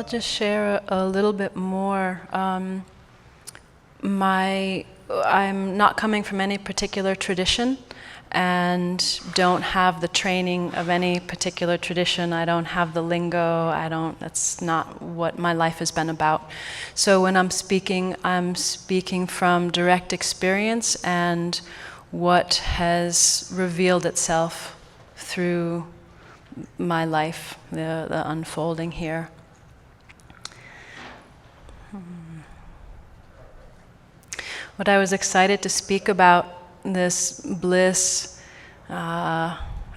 just share a little bit more. I'm not coming from any particular tradition and don't have the training of any particular tradition. I don't have the lingo. That's not what my life has been about. So when I'm speaking from direct experience and what has revealed itself through my life, the unfolding here. What I was excited to speak about, this bliss,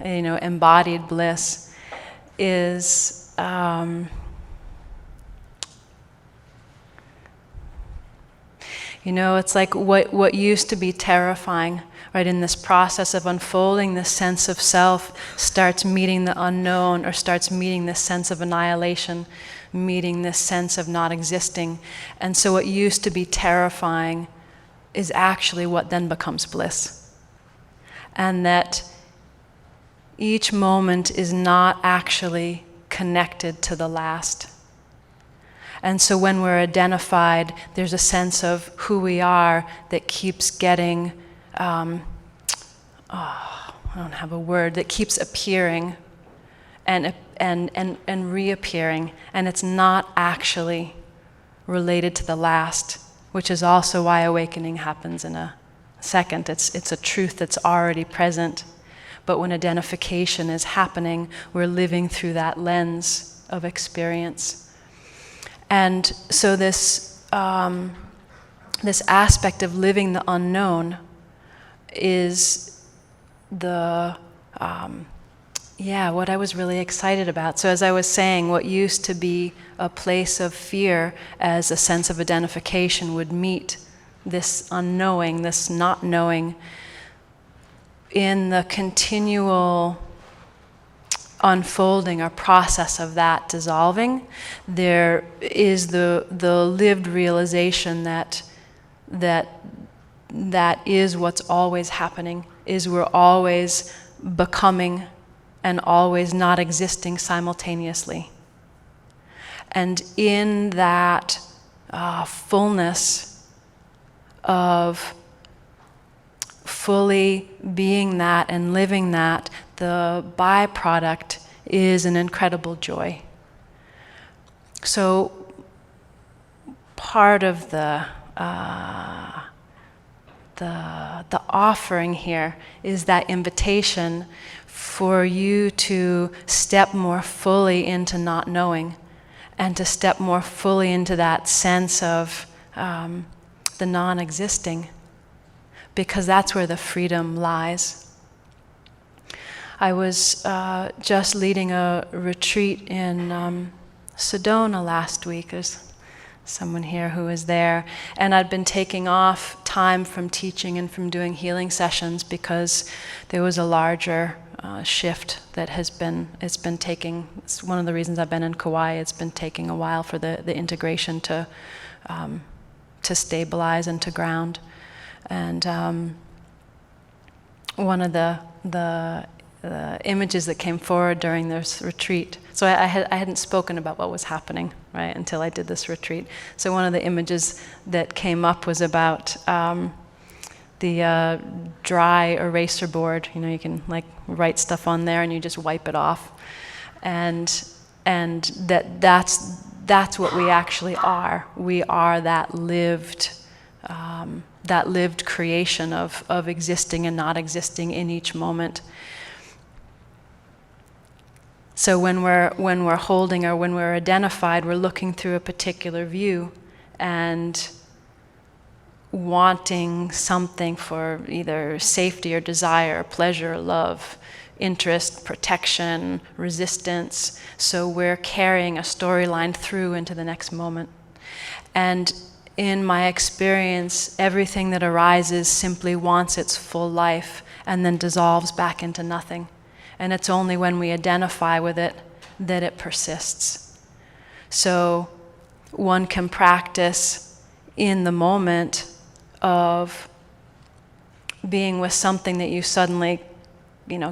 embodied bliss, is it's like what used to be terrifying, right? In this process of unfolding, this sense of self starts meeting the unknown, or starts meeting this sense of annihilation, meeting this sense of not existing. And so what used to be terrifying is actually what then becomes bliss. And that each moment is not actually connected to the last. And so when we're identified, there's a sense of who we are that keeps getting, I don't have a word, that keeps appearing and reappearing, and it's not actually related to the last, which is also why awakening happens in a second. It's a truth that's already present. But when identification is happening, we're living through that lens of experience. And so this aspect of living the unknown is what I was really excited about. So as I was saying, what used to be a place of fear as a sense of identification would meet this unknowing, this not knowing. In the continual unfolding or process of that dissolving, there is the lived realization that is what's always happening, is we're always becoming and always not existing simultaneously. And in that fullness of fully being that and living that, the byproduct is an incredible joy. So part of the offering here is that invitation for you to step more fully into not knowing, and to step more fully into that sense of the non-existing, because that's where the freedom lies. I was just leading a retreat in Sedona last week. There's someone here who was there, and I'd been taking off time from teaching and from doing healing sessions because there was a larger shift that it's been taking. It's one of the reasons I've been in Kauai. It's been taking a while for the integration to stabilize and to ground. And one of the images that came forward during this retreat. So I hadn't spoken about what was happening, right, until I did this retreat. So one of the images that came up was about the dry eraser board. You can like write stuff on there and you just wipe it off, and that's what we actually are. We are that lived creation of existing and not existing in each moment. So when we're holding, or when we're identified, we're looking through a particular view and wanting something for either safety or desire, pleasure, love, interest, protection, resistance. So we're carrying a storyline through into the next moment. And in my experience, everything that arises simply wants its full life and then dissolves back into nothing. And it's only when we identify with it that it persists. So one can practice in the moment of being with something that you suddenly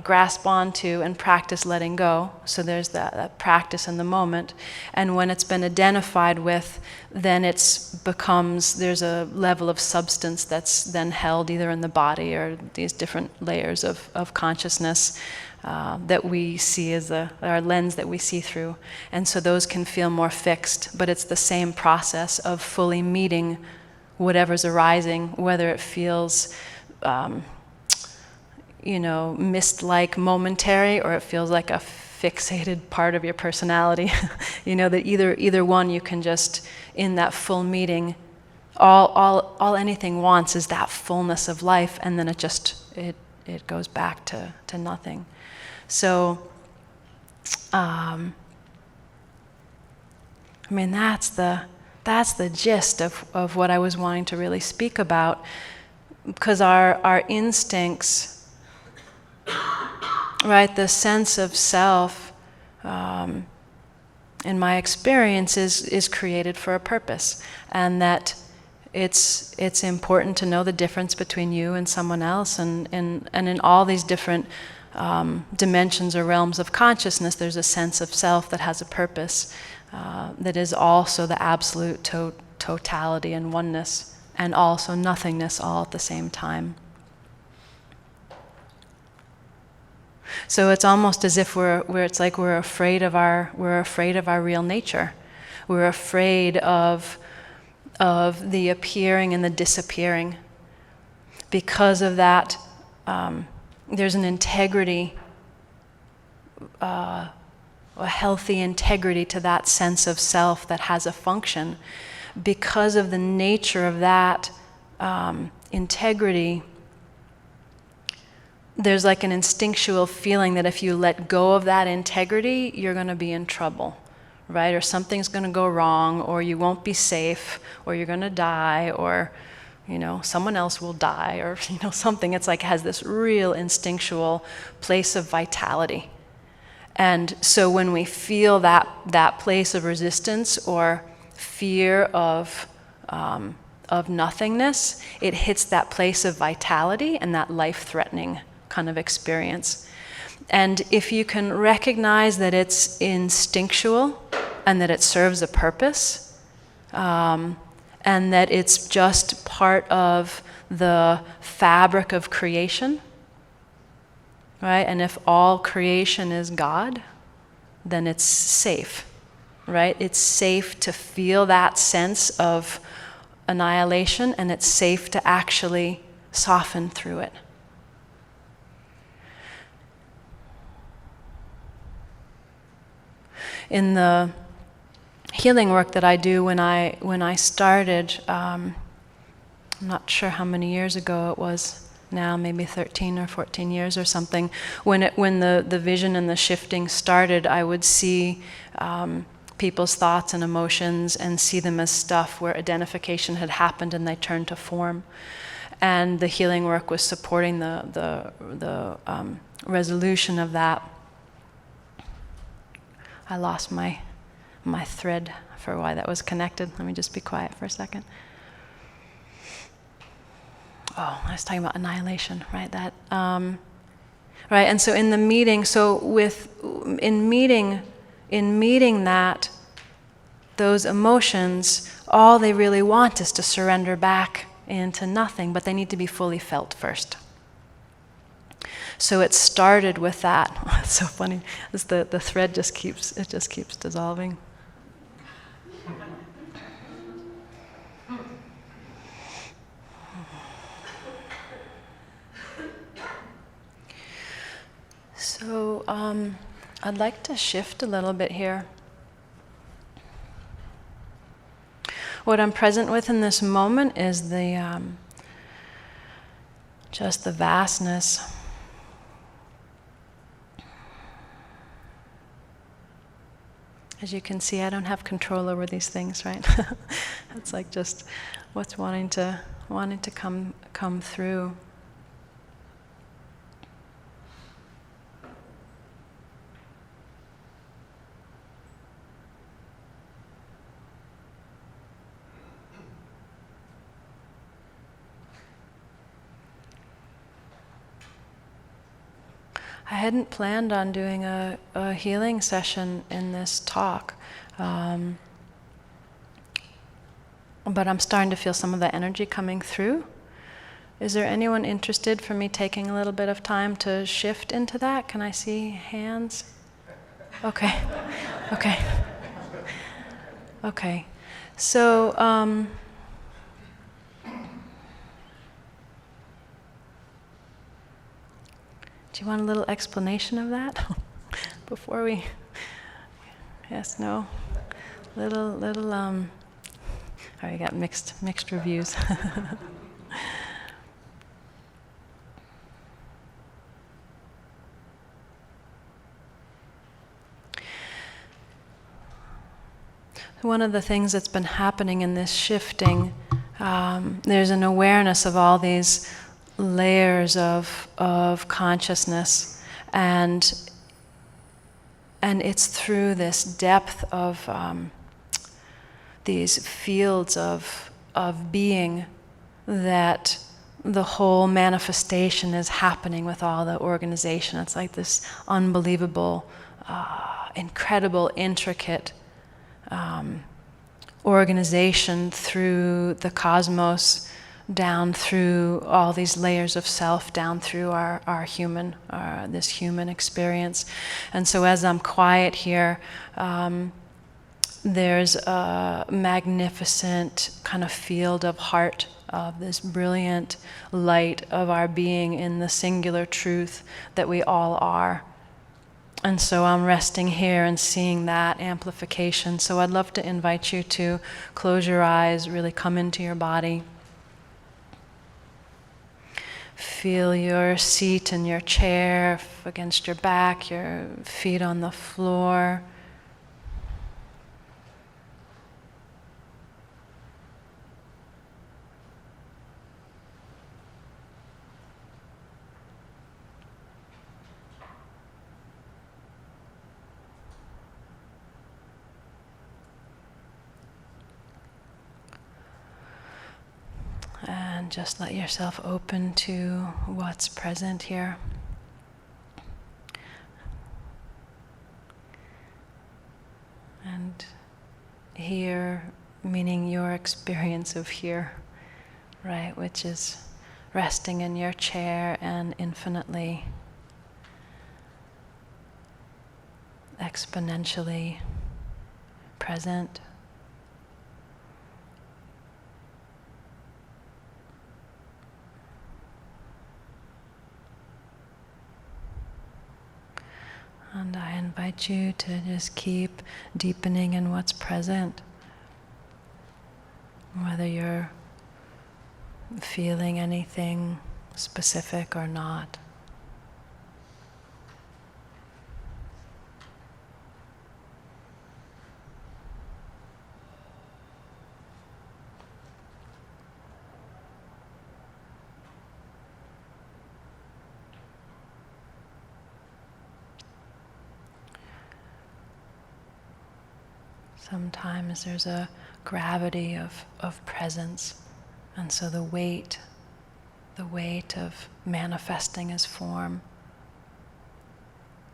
grasp onto and practice letting go. So there's that practice in the moment. And when it's been identified with, then there's a level of substance that's then held either in the body or these different layers of consciousness that we see as our lens that we see through. And so those can feel more fixed, but it's the same process of fully meeting whatever's arising, whether it feels mist-like momentary, or it feels like a fixated part of your personality. That either one you can just, in that full meeting, all anything wants is that fullness of life, and then it goes back to nothing. So, that's the gist of what I was wanting to really speak about, because our instincts, right, the sense of self, in my experience, is created for a purpose, and that it's important to know the difference between you and someone else, and in all these different dimensions or realms of consciousness, there's a sense of self that has a purpose, that is also the absolute totality and oneness, and also nothingness all at the same time. So it's almost as if we're afraid of our real nature. We're afraid of the appearing and the disappearing. Because of that, there's an integrity, a healthy integrity to that sense of self that has a function. Because of the nature of that integrity, there's like an instinctual feeling that if you let go of that integrity, you're going to be in trouble, right? Or something's going to go wrong, or you won't be safe, or you're going to die, or someone else will die, or something. It's like it has this real instinctual place of vitality. And so when we feel that place of resistance or fear of nothingness, it hits that place of vitality and that life-threatening kind of experience. And if you can recognize that it's instinctual and that it serves a purpose, and that it's just part of the fabric of creation, right? And if all creation is God, then it's safe, right? It's safe to feel that sense of annihilation, and it's safe to actually soften through it. In the healing work that I do, when I started, I'm not sure how many years ago it was now, maybe 13 or 14 years or something, when the vision and the shifting started, I would see people's thoughts and emotions and see them as stuff where identification had happened and they turned to form. And the healing work was supporting the resolution of that. I lost my thread for why that was connected. Let me just be quiet for a second. Oh, I was talking about annihilation, right? That, right. And so in the meeting, in meeting that, those emotions, all they really want is to surrender back into nothing, but they need to be fully felt first. So it started with that. It's so funny. The thread just keeps dissolving. So I'd like to shift a little bit here. What I'm present with in this moment is just the vastness. As you can see, I don't have control over these things, right? It's like just what's wanting to come through. I hadn't planned on doing a healing session in this talk, but I'm starting to feel some of the energy coming through. Is there anyone interested for me taking a little bit of time to shift into that? Can I see hands? Okay, okay. Okay, so do you want a little explanation of that before we? Yes, no, little. Oh, you got mixed reviews. One of the things that's been happening in this shifting, there's an awareness of all these layers of consciousness, and it's through this depth of these fields of being that the whole manifestation is happening with all the organization. It's like this unbelievable, incredible, intricate organization through the cosmos, down through all these layers of self, down through our human, this human experience. And so as I'm quiet here, there's a magnificent kind of field of heart, of this brilliant light of our being in the singular truth that we all are. And so I'm resting here and seeing that amplification. So I'd love to invite you to close your eyes, really come into your body. Feel your seat and your chair against your back, your feet on the floor. And just let yourself open to what's present here. And here, meaning your experience of here, right, which is resting in your chair and infinitely, exponentially present. And I invite you to just keep deepening in what's present, whether you're feeling anything specific or not. Sometimes there's a gravity of presence, and so the weight of manifesting as form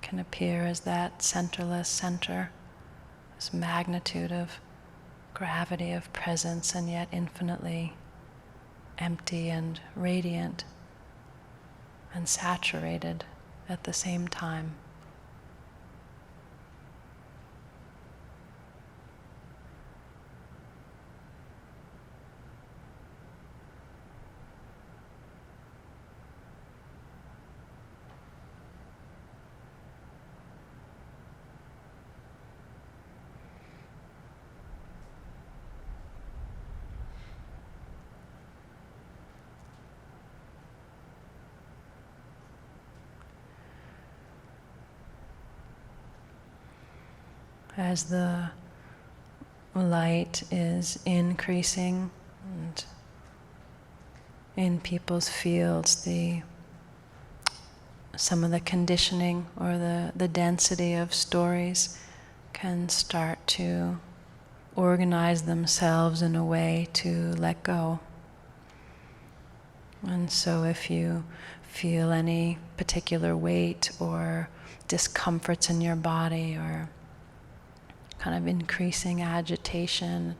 can appear as that centerless center, this magnitude of gravity of presence, and yet infinitely empty and radiant and saturated at the same time. As the light is increasing and in people's fields, some of the conditioning or the density of stories can start to organize themselves in a way to let go. And so if you feel any particular weight or discomforts in your body or kind of increasing agitation,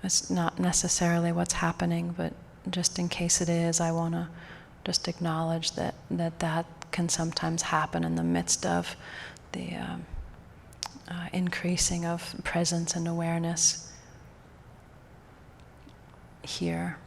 it's not necessarily what's happening, but just in case it is, I want to just acknowledge that can sometimes happen in the midst of the increasing of presence and awareness here.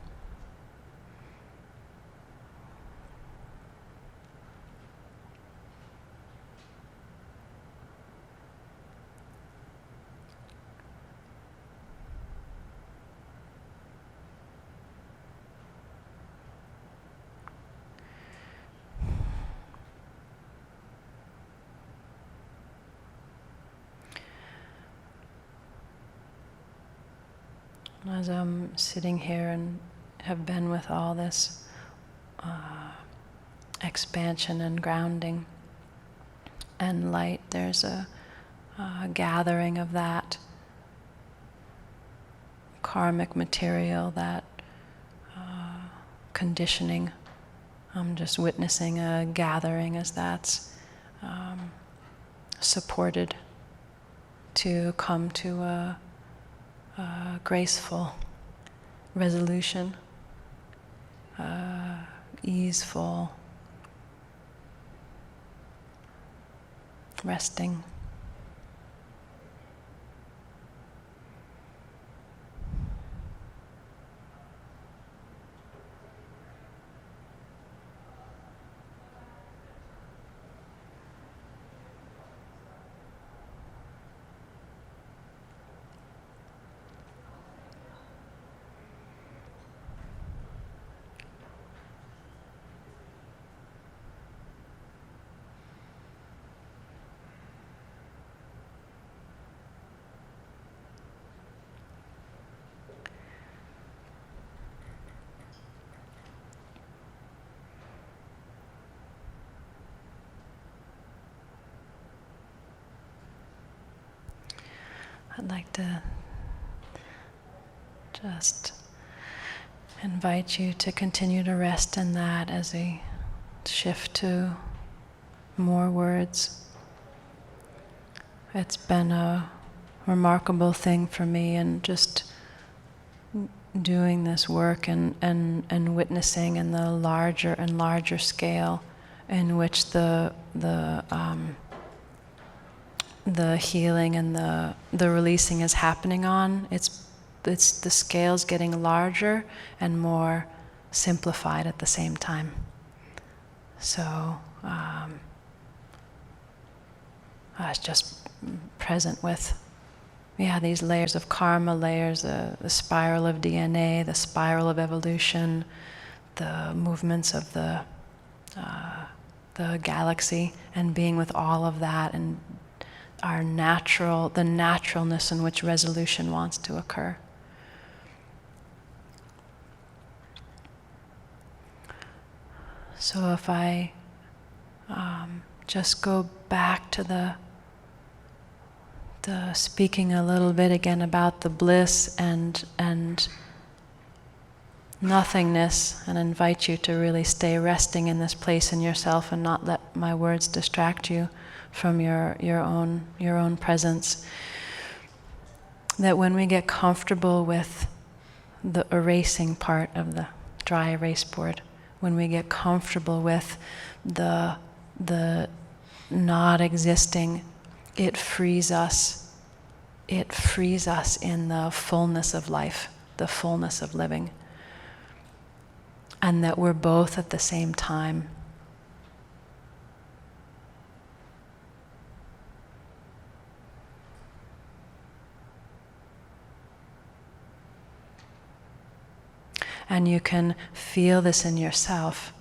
As I'm sitting here and have been with all this expansion and grounding and light, there's a gathering of that karmic material, that conditioning. I'm just witnessing a gathering as that's supported to come to a graceful resolution, easeful resting. I'd like to just invite you to continue to rest in that as we shift to more words. It's been a remarkable thing for me, and just doing this work and witnessing in the larger and larger scale in which the healing and the releasing is happening on. It's the scale's getting larger and more simplified at the same time. So I was just present with these layers of karma, the spiral of DNA, the spiral of evolution, the movements of the galaxy, and being with all of that, and the naturalness in which resolution wants to occur. So if I just go back to the speaking a little bit again about the bliss and nothingness, and invite you to really stay resting in this place in yourself and not let my words distract you from your own presence. That when we get comfortable with the erasing part of the dry erase board, when we get comfortable with the not existing, it frees us. It frees us in the fullness of life, the fullness of living. And that we're both at the same time. And you can feel this in yourself,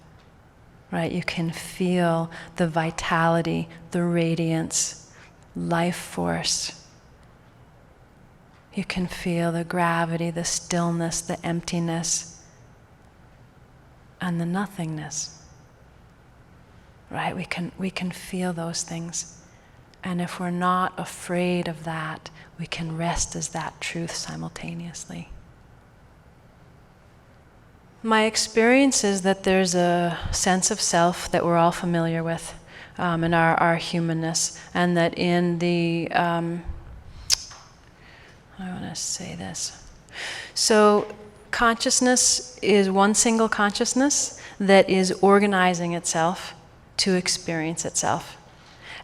right? You can feel the vitality, the radiance, life force. You can feel the gravity, the stillness, the emptiness, and the nothingness, right? We can feel those things. And if we're not afraid of that, we can rest as that truth simultaneously. My experience is that there's a sense of self that we're all familiar with, in our humanness, and that in the, I want to say this. So consciousness is one single consciousness that is organizing itself to experience itself.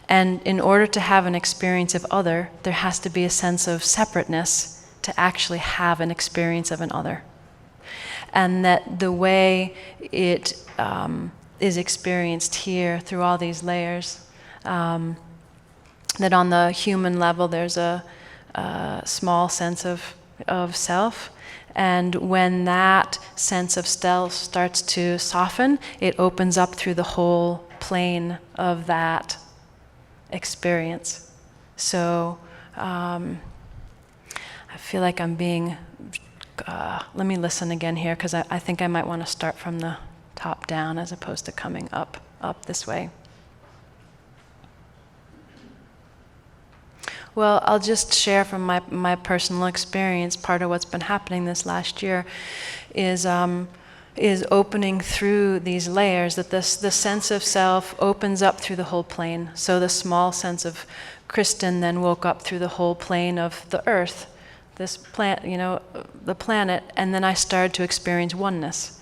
And in order to have an experience of other, there has to be a sense of separateness to actually have an experience of an other. And that the way it is experienced here through all these layers, that on the human level there's a small sense of self, and when that sense of self starts to soften, it opens up through the whole plane of that experience. So I feel like I'm being, let me listen again here, because I think I might want to start from the top down as opposed to coming up this way. Well, I'll just share from my personal experience. Part of what's been happening this last year is opening through these layers, that the sense of self opens up through the whole plane. So the small sense of Kristin then woke up through the whole plane of the earth, this plant, the planet, and then I started to experience oneness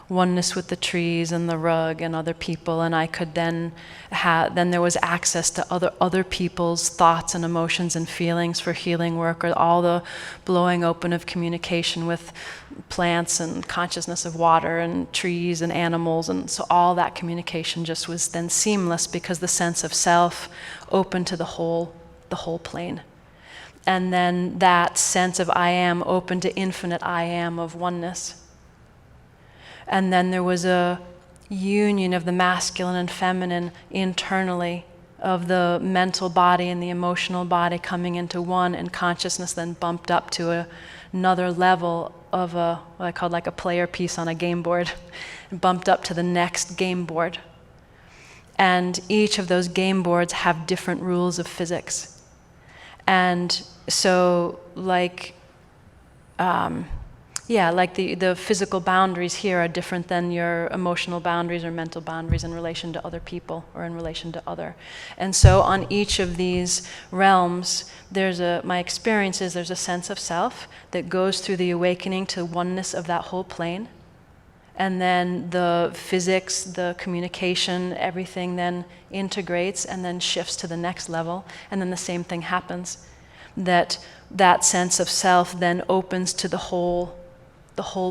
with the trees and the rug and other people, and I could then there was access to other people's thoughts and emotions and feelings for healing work, or all the blowing open of communication with plants and consciousness of water and trees and animals, and so all that communication just was then seamless because the sense of self opened to the whole plane. And then that sense of I am opened to infinite I am of oneness. And then there was a union of the masculine and feminine internally, of the mental body and the emotional body coming into one, and consciousness then bumped up to another level of what I call like a player piece on a game board, and bumped up to the next game board. And each of those game boards have different rules of physics. And so like the physical boundaries here are different than your emotional boundaries or mental boundaries in relation to other people or in relation to other. And so on each of these realms, my experience is there's a sense of self that goes through the awakening to oneness of that whole plane. And then the physics, the communication, everything then integrates and then shifts to the next level. And then the same thing happens. That sense of self then opens to the whole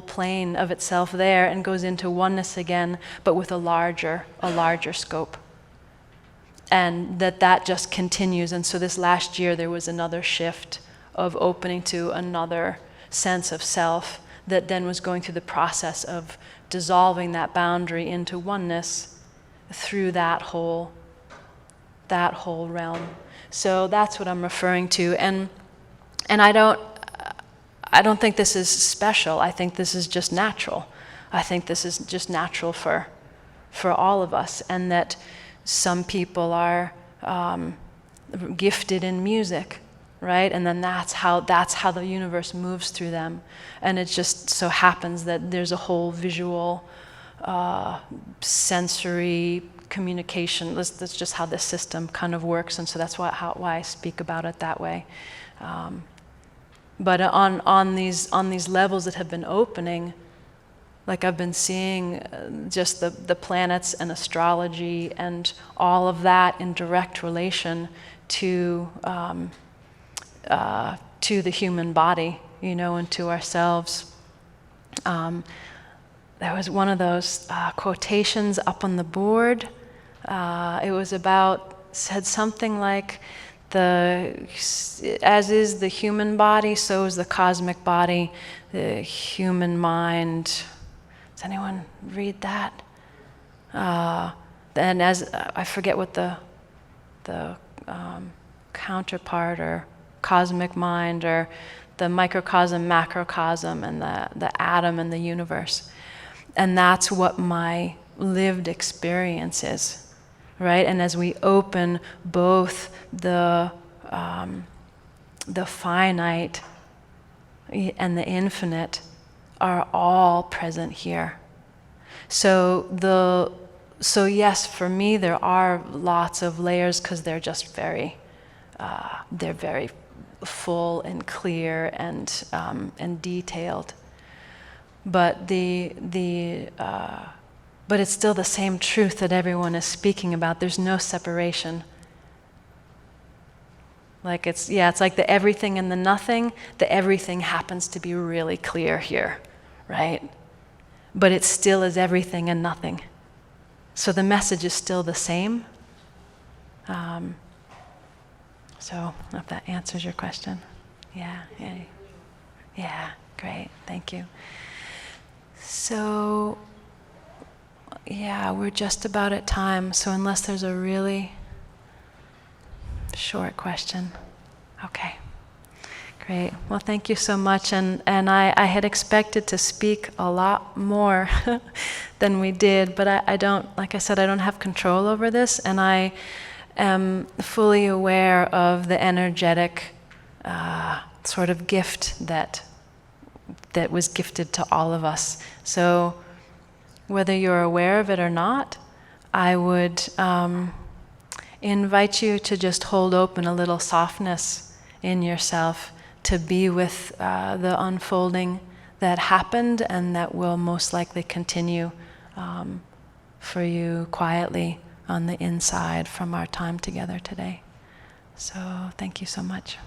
plane of itself there and goes into oneness again, but with a larger scope. And that just continues. And so this last year there was another shift of opening to another sense of self that then was going through the process of dissolving that boundary into oneness through that whole realm. So that's what I'm referring to, and I don't think this is special. I think this is just natural. I think this is just natural for all of us, and that some people are gifted in music, right? And then that's how the universe moves through them, and it just so happens that there's a whole visual, sensory communication. That's just how this system kind of works, and so that's why I speak about it that way. But on these levels that have been opening, like I've been seeing just the planets and astrology and all of that in direct relation to the human body, and to ourselves. There was one of those quotations up on the board. It was said something like, as is the human body, so is the cosmic body, the human mind. Does anyone read that? And as I forget what the counterpart, or cosmic mind, or the microcosm, macrocosm, and the atom and the universe. And that's what my lived experience is. Right, and as we open both the finite and the infinite, are all present here. So yes, for me there are lots of layers because they're just very full and clear and detailed. But but it's still the same truth that everyone is speaking about. There's no separation. Like it's like the everything and the nothing. The everything happens to be really clear here, right? But it still is everything and nothing. So the message is still the same. So if that answers your question. Yeah, great, thank you. So, yeah, we're just about at time, so unless there's a really short question. Okay, great. Well, thank you so much, and I had expected to speak a lot more than we did, but I don't, like I said, I don't have control over this, and I am fully aware of the energetic sort of gift that was gifted to all of us. So whether you're aware of it or not, I would invite you to just hold open a little softness in yourself to be with the unfolding that happened and that will most likely continue for you quietly on the inside from our time together today. So thank you so much.